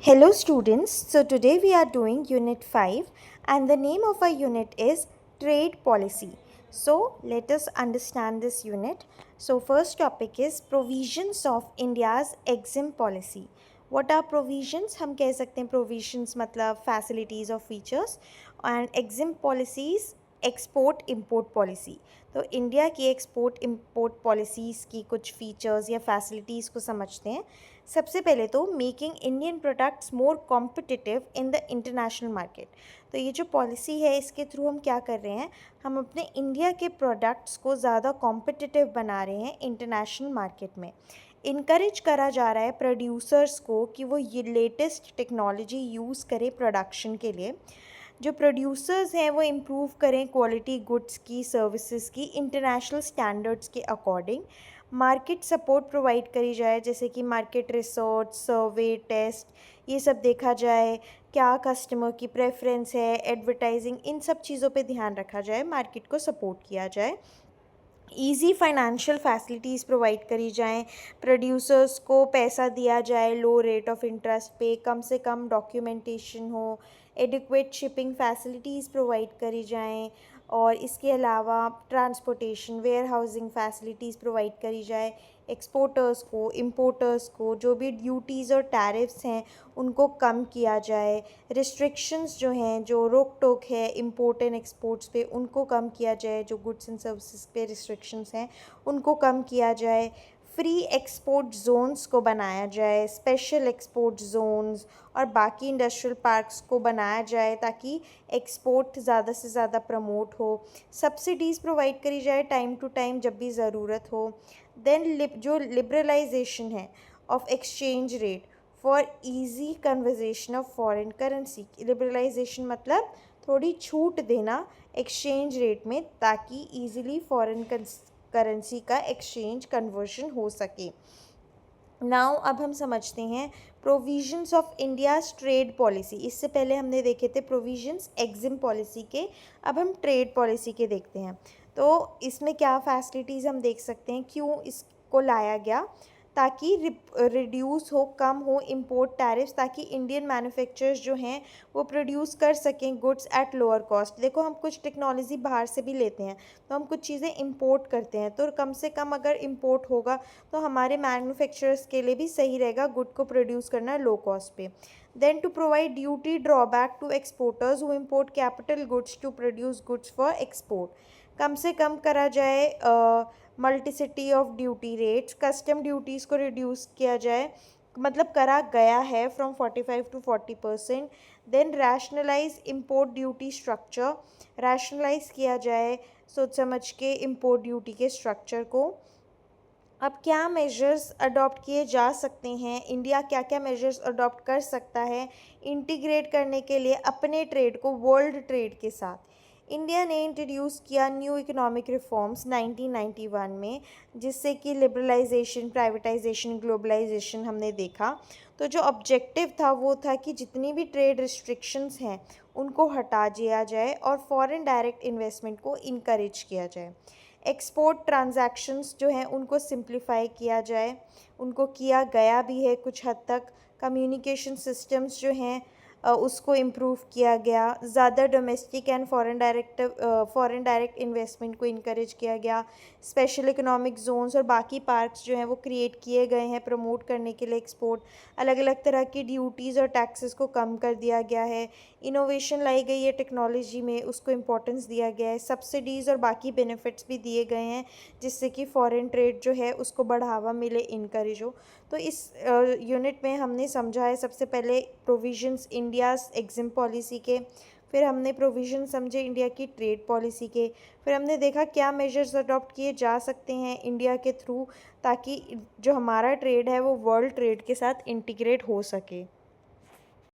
Hello students, so today we are doing unit 5 and the name of our unit is trade policy. So let us understand this unit. So first topic is provisions of India's EXIM policy. What are provisions? हम कह सकते हैं provisions मतलब facilities or features and EXIM policies export import policy. तो India की export import policies की कुछ features या फैसिलिटीज़ को समझते हैं। सबसे पहले तो making Indian products more competitive in the international market. तो ये जो पॉलिसी है इसके थ्रू हम क्या कर रहे हैं, हम अपने इंडिया के प्रोडक्ट्स को ज़्यादा कॉम्पिटिटिव बना रहे हैं इंटरनेशनल मार्केट में। इनकरेज करा जा रहा है प्रोड्यूसर्स को कि वो ये लेटेस्ट टेक्नोलॉजी यूज़ करें प्रोडक्शन के लिए। जो प्रोड्यूसर्स हैं वो इम्प्रूव करें क्वालिटी गुड्स की, सर्विसेज की इंटरनेशनल स्टैंडर्ड्स के अकॉर्डिंग। मार्केट सपोर्ट प्रोवाइड करी जाए, जैसे कि मार्केट रिसर्च, सर्वे, टेस्ट, ये सब देखा जाए, क्या कस्टमर की प्रेफरेंस है, एडवर्टाइजिंग, इन सब चीज़ों पे ध्यान रखा जाए, मार्केट को सपोर्ट किया जाए। ईज़ी फाइनेंशियल फैसिलिटीज़ प्रोवाइड करी जाएँ, प्रोड्यूसर्स को पैसा दिया जाए लो रेट ऑफ इंटरेस्ट पे, कम से कम डॉक्यूमेंटेशन हो, एडिक्वेट शिपिंग फैसिलिटीज़ प्रोवाइड करी जाएँ और इसके अलावा transportation, warehousing facilities provide करी जाए। एक्सपोर्टर्स को, इम्पोर्टर्स को जो भी ड्यूटीज़ और टैरिफ्स हैं उनको कम किया जाए। रिस्ट्रिक्शंस जो हैं, जो रोक टोक है इंपोर्ट एंड एक्सपोर्ट्स पे, उनको कम किया जाए। जो गुड्स एंड सर्विसेज पे रिस्ट्रिक्शंस हैं उनको कम किया जाए। फ्री एक्सपोर्ट जोन्स को बनाया जाए, स्पेशल एक्सपोर्ट जोन्स और बाकी इंडस्ट्रियल पार्क्स को बनाया जाए ताकि एक्सपोर्ट ज़्यादा से ज़्यादा प्रमोट हो। सब्सिडीज़ प्रोवाइड करी जाए टाइम टू टाइम जब भी ज़रूरत हो। देन जो लिबरलाइजेशन है of exchange rate for easy conversation of foreign currency. Liberalisation मतलब थोड़ी छूट देना एक्सचेंज रेट में ताकि ईजिली फॉरेन करेंसी का एक्सचेंज कन्वर्जन हो सके। नाउ अब हम समझते हैं provisions of India's trade policy. इससे पहले हमने देखे थे प्रोविजंस एग्जिम पॉलिसी के, अब हम ट्रेड पॉलिसी के देखते हैं। तो इसमें क्या फैसिलिटीज़ हम देख सकते हैं, क्यों इसको लाया गया, ताकि रिड्यूस हो, कम हो इंपोर्ट टैरिफ्स, ताकि इंडियन मैन्युफैक्चरर्स जो हैं वो प्रोड्यूस कर सकें गुड्स एट लोअर कॉस्ट। देखो हम कुछ टेक्नोलॉजी बाहर से भी लेते हैं तो हम कुछ चीज़ें इंपोर्ट करते हैं, तो कम से कम अगर इंपोर्ट होगा तो हमारे मैन्युफैक्चरर्स के लिए भी सही रहेगा गुड को प्रोड्यूस करना लो कॉस्ट पे। Then to provide duty drawback to exporters who import capital goods to produce goods for export. कम से कम करा जाए multiplicity of duty rates, custom duties को रिड्यूस किया जाए, मतलब करा गया है from 45 to 40%। Then rationalise import duty structure, rationalise किया जाए सोच समझ के इम्पोर्ट ड्यूटी के स्ट्रक्चर को। अब क्या मेजर्स अडॉप्ट किए जा सकते हैं, इंडिया क्या क्या मेजर्स अडॉप्ट कर सकता है इंटीग्रेट करने के लिए अपने ट्रेड को वर्ल्ड ट्रेड के साथ। इंडिया ने इंट्रोड्यूस किया न्यू इकोनॉमिक रिफॉर्म्स 1991 में, जिससे कि लिबरलाइजेशन, प्राइवेटाइजेशन, ग्लोबलाइजेशन हमने देखा। तो जो ऑब्जेक्टिव था वो था कि जितनी भी ट्रेड रिस्ट्रिक्शंस हैं उनको हटा दिया जाए और फॉरेन डायरेक्ट इन्वेस्टमेंट को इनकरेज किया जाए। एक्सपोर्ट ट्रांजैक्शंस जो हैं उनको सिंप्लीफाई किया जाए, उनको किया गया भी है कुछ हद तक। कम्युनिकेशन सिस्टम्स जो हैं उसको इम्प्रूव किया गया। ज़्यादा domestic and foreign direct investment को इनकरेज किया गया। स्पेशल इकोनॉमिक जोन्स और बाकी पार्क्स जो हैं वो क्रिएट किए गए हैं प्रमोट करने के लिए एक्सपोर्ट। अलग अलग तरह की ड्यूटीज़ और टैक्सेस को कम कर दिया गया है। इनोवेशन लाई गई है टेक्नोलॉजी में, उसको इम्पोर्टेंस दिया गया है। सब्सिडीज़ और बाकी बेनिफिट्स भी दिए गए हैं जिससे कि फॉरेन ट्रेड जो है उसको बढ़ावा मिले, इनकरेज हो। तो इस यूनिट में हमने समझा है सबसे पहले प्रोविजंस इंडियाज़ एग्जिम पॉलिसी के, फिर हमने प्रोविजन समझे इंडिया की ट्रेड पॉलिसी के, फिर हमने देखा क्या मेजर्स अडॉप्ट किए जा सकते हैं इंडिया के थ्रू ताकि जो हमारा ट्रेड है वो वर्ल्ड ट्रेड के साथ इंटीग्रेट हो सके।